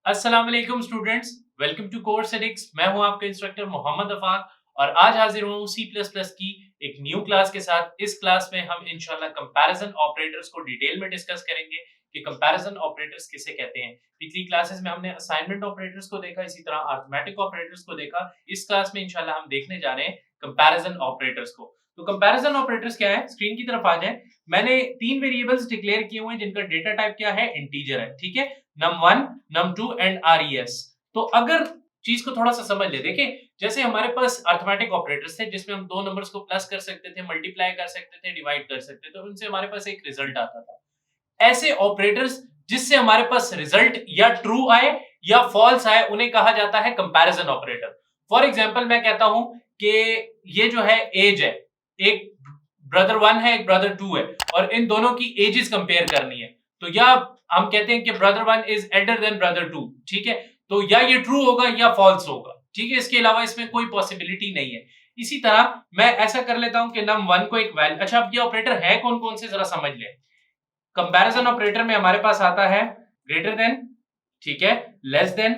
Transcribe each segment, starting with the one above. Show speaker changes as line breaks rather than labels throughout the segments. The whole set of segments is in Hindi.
अस्सलाम वालेकुम students, welcome to course Edix. मैं हूं आपका इंस्ट्रक्टर मोहम्मद अफाक और आज हाजिर हूं सी प्लस प्लस की एक न्यू क्लास के साथ। इस क्लास में हम इंशाल्लाह कंपैरिजन ऑपरेटर्स को डिटेल में डिस्कस करेंगे कि कंपैरिजन ऑपरेटर्स किसे कहते हैं। पिछली क्लासेस में हमने असाइनमेंट ऑपरेटर्स को देखा, इसी तरह अरिथमेटिक ऑपरेटर्स को देखा। इस क्लास में इंशाल्लाह हम देखने जा रहे हैं कंपैरिजन ऑपरेटर्स को। तो कंपैरिजन ऑपरेटर्स क्या है, स्क्रीन की तरफ आ जाए। मैंने तीन वेरिएबल्स डिक्लेयर किए हुए हैं जिनका डेटा टाइप क्या है, इंटीजर है। ठीक है, num1 num2 एंड res। तो अगर चीज को थोड़ा सा समझ ले, देखिए जैसे हमारे पास अरिथमेटिक ऑपरेटर्स थे जिसमें हम दो नंबर्स को प्लस कर सकते थे, मल्टीप्लाई कर सकते थे, डिवाइड कर सकते थे, तो उनसे हमारे पास एक रिजल्ट आता था। ऐसे ऑपरेटर्स जिससे हमारे पास रिजल्ट या ट्रू आए या फॉल्स आए उन्हें कहा जाता है कंपैरिजन ऑपरेटर। फॉर एग्जांपल मैं कहता हूं कि ये जो है एज है, एक ब्रदर 1 है, एक ब्रदर 2 है और इन दोनों की एजेस कंपेयर करनी है। तो या हम कहते हैं कि brother 1 is elder than brother 2। ठीक है, तो या ये ट्रू होगा या फॉल्स होगा। ठीक है, इसके अलावा इसमें कोई पॉसिबिलिटी नहीं है। इसी तरह मैं ऐसा कर लेता हूं कि num1 को एक वैल्यू, अच्छा अब ये ऑपरेटर है कौन कौन से जरा समझ लें। कंपैरिजन ऑपरेटर में हमारे पास आता है ग्रेटर देन, ठीक है, लेस देन,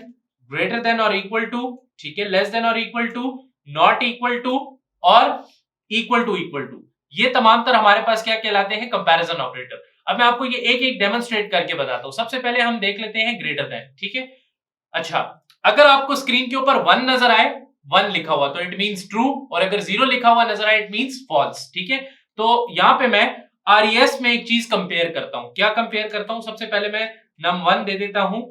ग्रेटर देन और इक्वल टू, ठीक है, लेस देन और equal to, not equal to और इक्वल टू। ये तमाम तर हमारे पास क्या कहलाते हैं, कंपैरिजन ऑपरेटर। अब मैं आपको ये एक एक डेमोन्स्ट्रेट करके बताता हूं। सबसे पहले हम देख लेते हैं ग्रेटर देन। ठीक है, अच्छा अगर आपको स्क्रीन के ऊपर 1 नजर आए, 1 लिखा हुआ तो इट मींस ट्रू, और अगर 0 लिखा हुआ नजर आए इट मींस फॉल्स। ठीक है, तो यहां पे मैं आरईएस में एक चीज कंपेयर करता हूं। क्या कंपेयर करता हूं, सबसे पहले मैं num1 दे देता हूं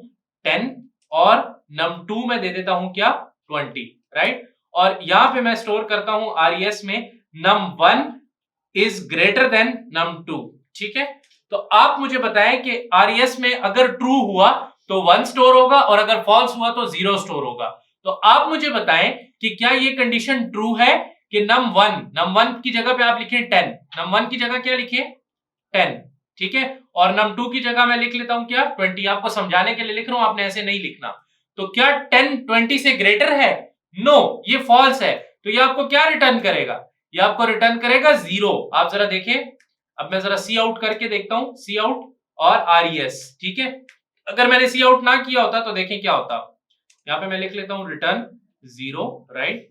10 और num2 में दे देता हूं क्या, 20, राइट। और यहां पे मैं स्टोर करता हूं आरईएस में num1 is greater than num2। ठीक है, तो आप मुझे बताएं कि आरईएस में अगर ट्रू हुआ तो 1 स्टोर होगा और अगर फॉल्स हुआ तो 0 स्टोर होगा। तो आप मुझे बताएं कि क्या ये कंडीशन ट्रू है कि num1 की जगह पे आप लिखें 10, num1 की जगह क्या लिखे 10, ठीक है, और num2 की जगह मैं लिख लेता हूं क्या 20। आपको समझाने के लिए लिख रहा हूं, आपने ऐसे नहीं लिखना। तो क्या 10 20 से ग्रेटर है? नो, ये फॉल्स है। तो ये आपको क्या रिटर्न करेगा, ये आपको रिटर्न करेगा 0। आप जरा देखें, अब मैं जरा सी आउट करके देखता हूं, सी आउट और आरईएस। ठीक है, अगर मैंने सी आउट ना किया होता तो देखें क्या होता। यहां पे मैं लिख लेता हूं रिटर्न 0, राइट।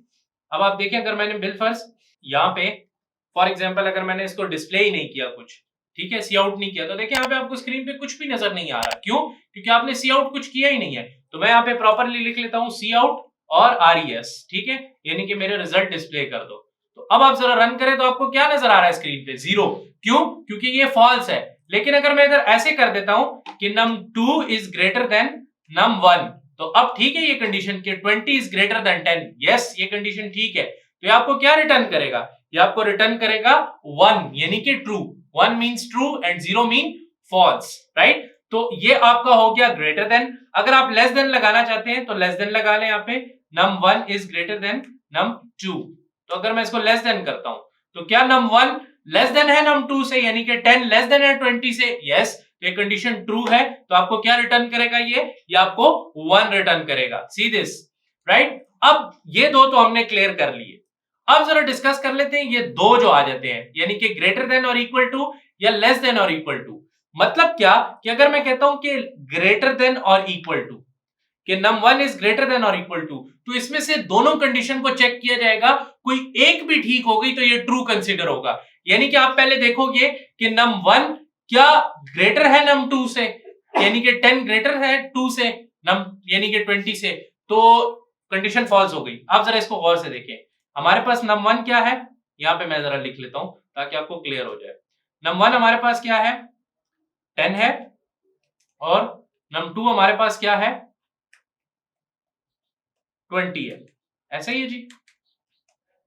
अब आप देखें, अगर मैंने बिलफर्ज यहां पे फॉर एग्जांपल अगर मैंने इसको डिस्प्ले ही नहीं किया कुछ, ठीक है, सी आउट नहीं किया, तो देखिए यहां पे आपको स्क्रीन पे कुछ भी नजर नहीं आ रहा। क्यों? क्योंकि आपने सी आउट कुछ किया ही नहीं है। तो मैं यहां पे प्रॉपर्ली लिख लेता हूं सी आउट और आरईएस। ठीक है, यानी कि मेरे रिजल्ट डिस्प्ले कर दो। तो अब आप जरा रन करें तो आपको क्या नजर आ रहा है स्क्रीन पे, 0। क्यों? क्योंकि ये फॉल्स है। लेकिन अगर मैं इधर ऐसे कर देता हूं कि num2 is greater than num1, तो अब ठीक है ये कंडीशन कि 20 इज ग्रेटर देन 10। यस, ये कंडीशन ठीक है। तो ये आपको क्या रिटर्न करेगा, ये आपको रिटर्न करेगा 1, यानी कि true. 1 means true and 0 mean false, right. तो ये आपका हो गया ग्रेटर देन। अगर आप लेस देन लगाना चाहते हैं तो लेस देन लगा लें। यहाँ पे num1 is greater than num2। तो अगर मैं इसको लेस देन करता हूं तो क्या num1 लेस देन है num2 से, यानी कि 10 लेस देन है 20 से? यस, ये कंडीशन ट्रू है। तो आपको क्या रिटर्न करेगा, ये आपको 1 रिटर्न करेगा। See this, right. अब ये दो तो हमने क्लियर कर लिए। अब जरा डिस्कस कर लेते हैं ये दो जो आ जाते हैं, यानी कि ग्रेटर देन और इक्वल टू या लेस देन और इक्वल टू। मतलब क्या कि अगर मैं कहता हूं कि ग्रेटर देन और इक्वल टू, कि num1 इज ग्रेटर देन और इक्वल टू, तो इसमें से दोनों कंडीशन को चेक किया जाएगा। कोई एक भी ठीक हो गई तो ये ट्रू कंसीडर होगा। यानी कि आप पहले देखोगे कि num1 क्या ग्रेटर है num2 से, यानी कि 10 ग्रेटर है 2 से, num यानी कि 20 से, तो कंडीशन फॉल्स हो गई। आप जरा इसको गौर से देखें, हमारे पास num1 क्या है, यहां पे मैं जरा लिख लेता हूं ताकि आपको क्लियर हो जाए। num1 हमारे पास क्या है, 10 है, और num2 हमारे पास क्या है, 20 है। ऐसा ही है जी,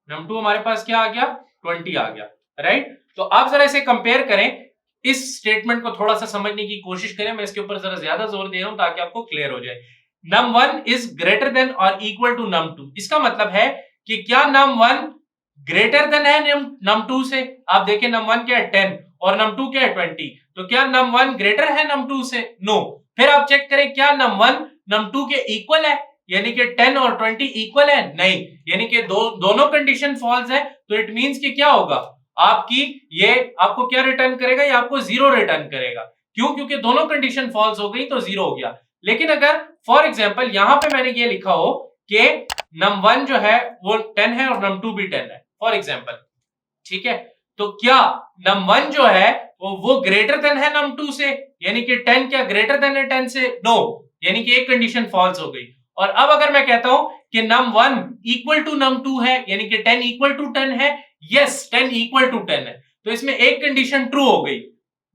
num2 हमारे पास क्या आ गया, 20 आ गया, राइट। तो आप जरा इसे कंपेयर करें, इस स्टेटमेंट को थोड़ा सा समझने की कोशिश करें। मैं इसके ऊपर जरा ज्यादा जोर दे रहा हूं ताकि आपको क्लियर हो जाए। num1 इज ग्रेटर देन और इक्वल टू num2, इसका मतलब है कि क्या num1 ग्रेटर देन है num2 से? आप देखें num1 क्या है 10 और num2 क्या है 20, तो क्या num1 ग्रेटर है num2 से? नो। फिर आप चेक करें क्या num1 num2 के इक्वल है, यानी कि 10 और 20 इक्वल है? नहीं, यानी कि दोनों कंडीशन फॉल्स है। तो इट मींस कि क्या होगा आपकी, ये आपको क्या रिटर्न करेगा, ये आपको 0 रिटर्न करेगा। क्यों? क्योंकि दोनों कंडीशन फॉल्स हो गई तो 0 हो गया। लेकिन अगर फॉर एग्जाम्पल यहाँ पे मैंने ये लिखा हो कि num1 जो है वो 10 है और num2 भी 10 है फॉर एग्जाम्पल, ठीक है। तो क्या num1 जो है वो ग्रेटर देन है num2 से, यानी कि 10 क्या ग्रेटर देन है 10 से? नो, यानी कि एक कंडीशन फॉल्स हो गई। और अब अगर मैं कहता हूं कि num1 इक्वल टू num2 है, यानी कि 10 इक्वल टू 10 है, यस 10 इक्वल टू 10 है, तो इसमें एक कंडीशन ट्रू हो गई,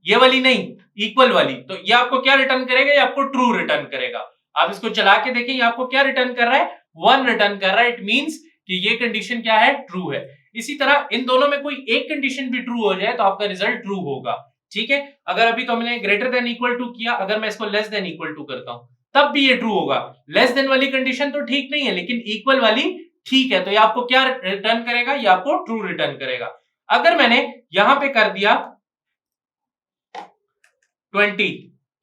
ये वाली नहीं, इक्वल वाली। तो ये आपको क्या रिटर्न करेगा? ये आपको ट्रू रिटर्न करेगा। आप इसको चला के देखें, ये आपको क्या रिटर्न कर रहा है? 1 रिटर्न कर रहा है। इट मींस कि ये कंडीशन क्या है? ट्रू है। इसी तरह इन दोनों में कोई एक कंडीशन भी ट्रू हो जाए तो आपका रिजल्ट ट्रू होगा, ठीक है। अगर अभी तो हमने ग्रेटर देन इक्वल टू किया, अगर मैं इसको लेस देन इक्वल टू करता हूं तब भी ये ट्रू होगा। लेस देन वाली कंडीशन तो ठीक नहीं है, लेकिन इक्वल वाली ठीक है, तो ये आपको क्या रिटर्न करेगा? ये आपको ट्रू रिटर्न करेगा। अगर मैंने यहां पे कर दिया 20,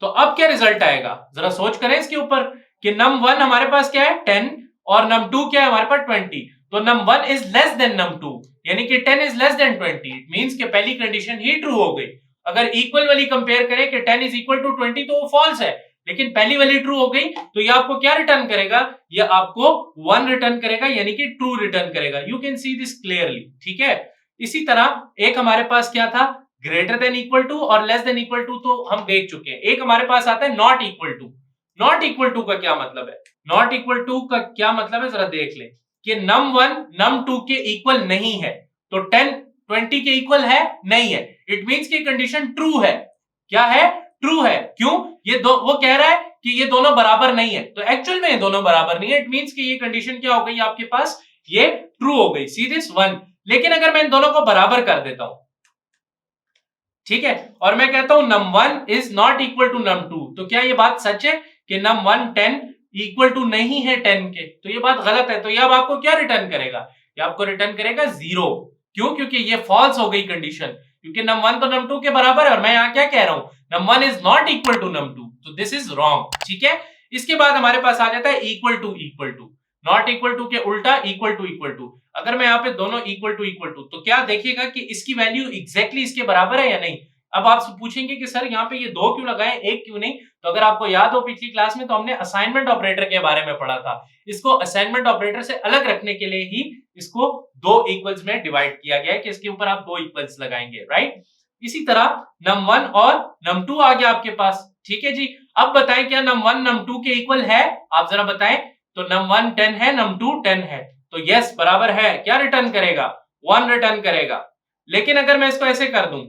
तो अब क्या रिजल्ट आएगा? जरा सोच करें इसके ऊपर कि num1 हमारे पास क्या है? 10 और num2 क्या है हमारे पास? 20। तो num1 is less than num2, यानी कि 10 is less than 20। It means कि पहली कंडीशन ही ट्रू हो गई। अगर इक्वल वाली कंपेयर करें कि 10 इज इक्वल टू 20 तो वो फॉल्स है, लेकिन पहली वाली ट्रू हो गई, तो ये आपको क्या रिटर्न करेगा? ये आपको 1 रिटर्न करेगा, यानी कि ट्रू रिटर्न करेगा। You can see this clearly, ठीक है। इसी तरह एक हमारे पास क्या था? ग्रेटर देन इक्वल टू और लेस देन इक्वल टू तो हम देख चुके हैं। एक हमारे पास आता है not equal to. Not equal to का क्या मतलब है? नॉट इक्वल टू का क्या मतलब है जरा देख ले कि num1 num2 के इक्वल नहीं है, तो 10 20 के इक्वल है नहीं है। इट मींस कि कंडीशन ट्रू है। क्या है? ट्रू है। क्यों? ये दो, वो कह रहा है कि ये दोनों बराबर नहीं है, तो एक्चुअल में ये दोनों बराबर नहीं है। इट मींस कि ये कंडीशन क्या हो गई आपके पास? ये ट्रू हो गई, सी दिस 1। लेकिन अगर मैं इन दोनों को बराबर कर देता हूं, ठीक है, और मैं कहता हूं num1 is not equal to num2, तो क्या ये बात सच है कि num1 10 इक्वल टू नहीं है 10 के? तो ये बात गलत है। तो ये अब आपको क्या रिटर्न करेगा? ये आपको रिटर्न करेगा 0। क्यों? क्योंकि ये फॉल्स हो गई कंडीशन, क्योंकि num1 तो num2 के बराबर है और मैं यहां क्या कह रहा हूं? num1 is not equal to num2, तो दिस इज रॉन्ग, ठीक है। इसके बाद हमारे पास आ जाता है equal to equal to. Not equal to के उल्टा इक्वल टू इक्वल टू। अगर मैं यहाँ पे दोनों इक्वल टू तो क्या देखिएगा कि इसकी वैल्यू एग्जैक्टली इसके बराबर है या नहीं। अब आप पूछेंगे कि सर यहाँ पे ये 2 क्यों लगाए, 1 क्यों नहीं? तो अगर आपको याद हो पिछली क्लास में तो हमने असाइनमेंट ऑपरेटर के बारे में पढ़ा था। इसको असाइनमेंट ऑपरेटर से अलग रखने के लिए ही इसको 2 इक्वल्स में डिवाइड किया गया है कि इसके ऊपर आप 2 इक्वल्स लगाएंगे, राइट। इसी तरह num1 और num2 आ गया आपके पास, ठीक है जी। अब बताएं क्या num1 num2 के इक्वल है? आप जरा बताएं। तो num1 10 है, num2 10 है, तो यस बराबर है। क्या रिटर्न करेगा? 1 रिटर्न करेगा। लेकिन अगर मैं इसको ऐसे कर दूं,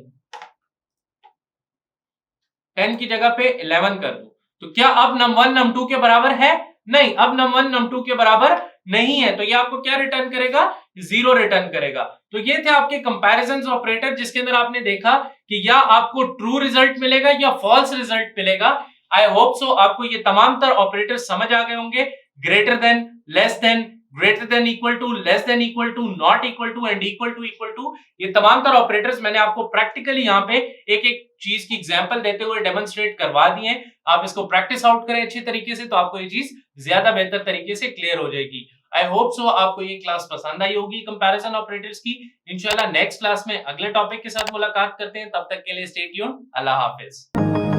10 की जगह पे 11 कर दूं, तो क्या अब num1 num2 के बराबर है? नहीं, अब num1 num2 के बराबर नहीं है, तो ये आपको क्या रिटर्न करेगा? 0 रिटर्न करेगा। तो ये थे आपके कंपैरिजन ऑपरेटर, जिसके अंदर आपने देखा कि या आपको ट्रू रिजल्ट मिलेगा या फॉल्स रिजल्ट मिलेगा। आई होप सो आपको ये तमाम तर ऑपरेटर समझ आ गए होंगे। Greater than, less than, greater than equal to, less than equal to, not equal to and equal to, ये तमाम तर ऑपरेटर्स मैंने आपको प्रैक्टिकली यहाँ पे एक एक चीज की एग्जांपल देते हुए डेमोन्स्ट्रेट करवा दिए। आप इसको प्रैक्टिस आउट करें अच्छे तरीके से, तो आपको ये चीज ज्यादा बेहतर तरीके से क्लियर हो जाएगी। आई होप सो आपको ये क्लास पसंद आई होगी कंपैरिजन ऑपरेटर्स की। इंशाल्लाह नेक्स्ट क्लास में अगले टॉपिक के साथ मुलाकात करते हैं। तब तक के लिए स्टे ट्यून्ड। अल्लाह हाफिज।